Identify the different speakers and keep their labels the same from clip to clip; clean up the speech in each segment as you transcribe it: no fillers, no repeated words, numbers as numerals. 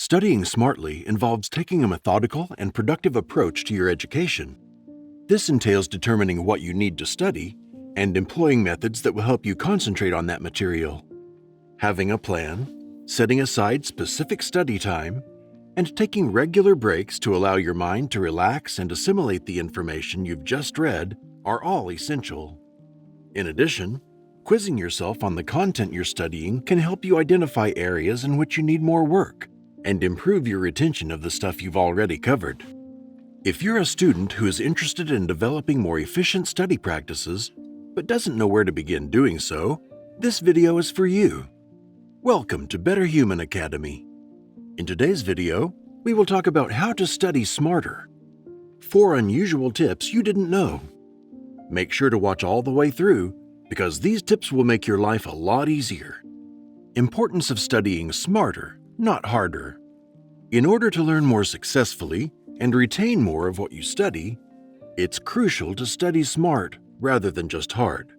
Speaker 1: Studying smartly involves taking a methodical and productive approach to your education. This entails determining what you need to study and employing methods that will help you concentrate on that material. Having a plan, setting aside specific study time, and taking regular breaks to allow your mind to relax and assimilate the information you've just read are all essential. In addition, quizzing yourself on the content you're studying can help you identify areas in which you need more work and improve your retention of the stuff you've already covered. If you're a student who is interested in developing more efficient study practices but doesn't know where to begin doing so, this video is for you. Welcome to Better Human Academy. In today's video, we will talk about how to study smarter. 4 unusual tips you didn't know. Make sure to watch all the way through because these tips will make your life a lot easier. Importance of studying smarter, not harder. In order to learn more successfully and retain more of what you study, it's crucial to study smart rather than just hard.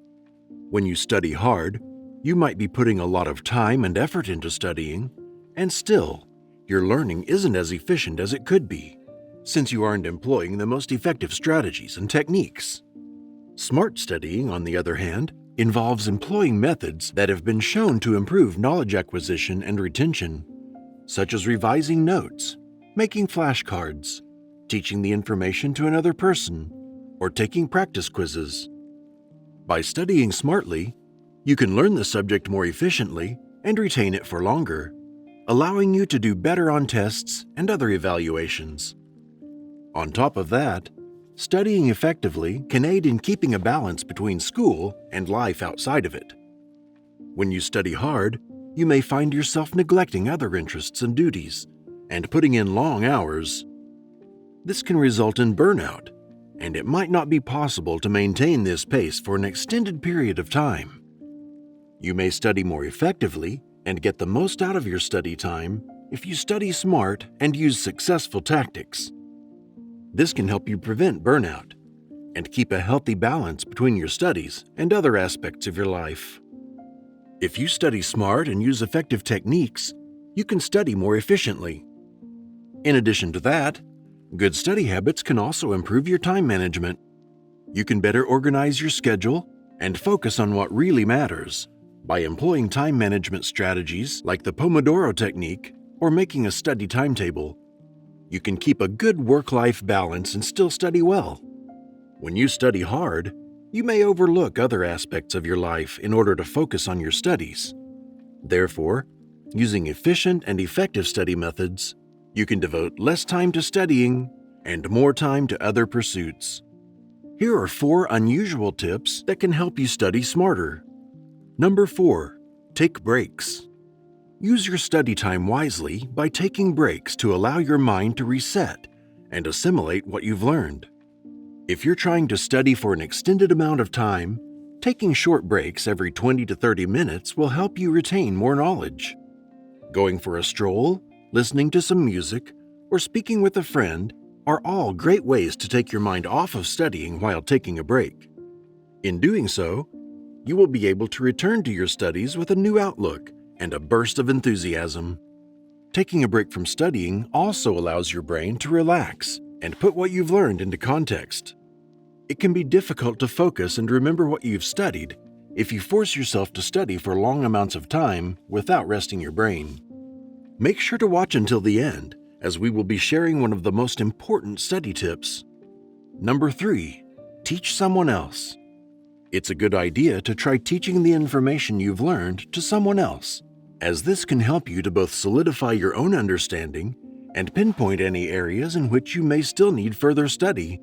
Speaker 1: When you study hard, you might be putting a lot of time and effort into studying, and still, your learning isn't as efficient as it could be, since you aren't employing the most effective strategies and techniques. Smart studying, on the other hand, involves employing methods that have been shown to improve knowledge acquisition and retention, such as revising notes, making flashcards, teaching the information to another person, or taking practice quizzes. By studying smartly, you can learn the subject more efficiently and retain it for longer, allowing you to do better on tests and other evaluations. On top of that, studying effectively can aid in keeping a balance between school and life outside of it. When you study hard, you may find yourself neglecting other interests and duties and putting in long hours. This can result in burnout, and it might not be possible to maintain this pace for an extended period of time. You may study more effectively and get the most out of your study time if you study smart and use successful tactics. This can help you prevent burnout and keep a healthy balance between your studies and other aspects of your life. If you study smart and use effective techniques, you can study more efficiently. In addition to that, good study habits can also improve your time management. You can better organize your schedule and focus on what really matters by employing time management strategies like the Pomodoro technique or making a study timetable. You can keep a good work-life balance and still study well. When you study hard, you may overlook other aspects of your life in order to focus on your studies. Therefore, using efficient and effective study methods, you can devote less time to studying and more time to other pursuits. Here are 4 unusual tips that can help you study smarter. Number 4, take breaks. Use your study time wisely by taking breaks to allow your mind to reset and assimilate what you've learned. If you're trying to study for an extended amount of time, taking short breaks every 20 to 30 minutes will help you retain more knowledge. Going for a stroll, listening to some music, or speaking with a friend are all great ways to take your mind off of studying while taking a break. In doing so, you will be able to return to your studies with a new outlook and a burst of enthusiasm. Taking a break from studying also allows your brain to relax and put what you've learned into context. It can be difficult to focus and remember what you've studied if you force yourself to study for long amounts of time without resting your brain. Make sure to watch until the end, as we will be sharing one of the most important study tips. Number 3, teach someone else. It's a good idea to try teaching the information you've learned to someone else, as this can help you to both solidify your own understanding and pinpoint any areas in which you may still need further study.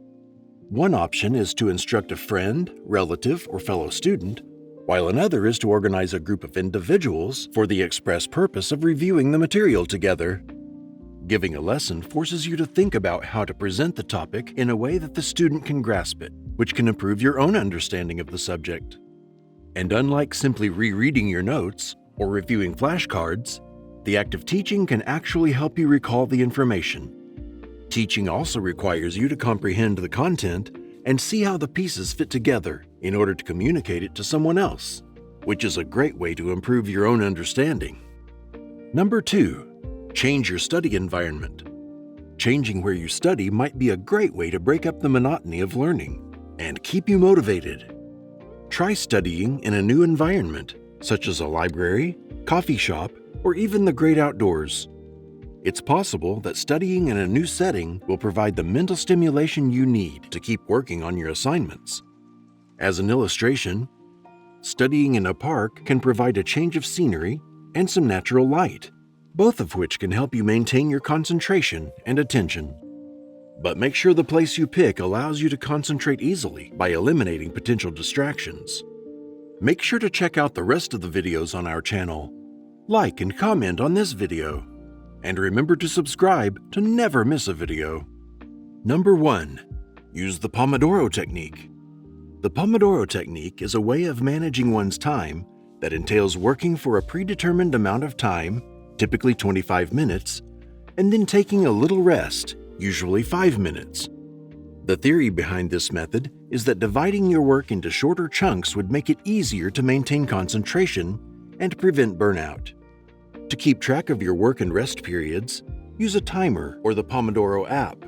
Speaker 1: One option is to instruct a friend, relative, or fellow student, while another is to organize a group of individuals for the express purpose of reviewing the material together. Giving a lesson forces you to think about how to present the topic in a way that the student can grasp it, which can improve your own understanding of the subject. And unlike simply rereading your notes or reviewing flashcards, the act of teaching can actually help you recall the information. Teaching also requires you to comprehend the content and see how the pieces fit together in order to communicate it to someone else, which is a great way to improve your own understanding. Number 2, Change your study environment. Changing where you study might be a great way to break up the monotony of learning and keep you motivated. Try studying in a new environment, such as a library, coffee shop, or even the great outdoors. It's possible that studying in a new setting will provide the mental stimulation you need to keep working on your assignments. As an illustration, studying in a park can provide a change of scenery and some natural light, both of which can help you maintain your concentration and attention. But make sure the place you pick allows you to concentrate easily by eliminating potential distractions. Make sure to check out the rest of the videos on our channel. Like and comment on this video. And remember to subscribe to never miss a video. Number 1. Use the Pomodoro technique. The Pomodoro technique is a way of managing one's time that entails working for a predetermined amount of time, typically 25 minutes, and then taking a little rest, usually 5 minutes. The theory behind this method is that dividing your work into shorter chunks would make it easier to maintain concentration and prevent burnout. To keep track of your work and rest periods, use a timer or the Pomodoro app.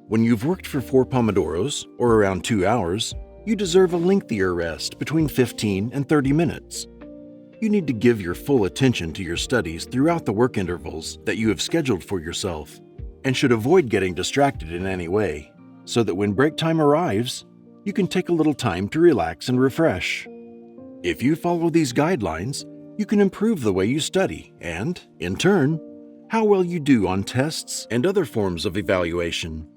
Speaker 1: When you've worked for 4 Pomodoros, or around 2 hours, you deserve a lengthier rest between 15 and 30 minutes. You need to give your full attention to your studies throughout the work intervals that you have scheduled for yourself, and should avoid getting distracted in any way, so that when break time arrives, you can take a little time to relax and refresh. If you follow these guidelines, you can improve the way you study and, in turn, how well you do on tests and other forms of evaluation.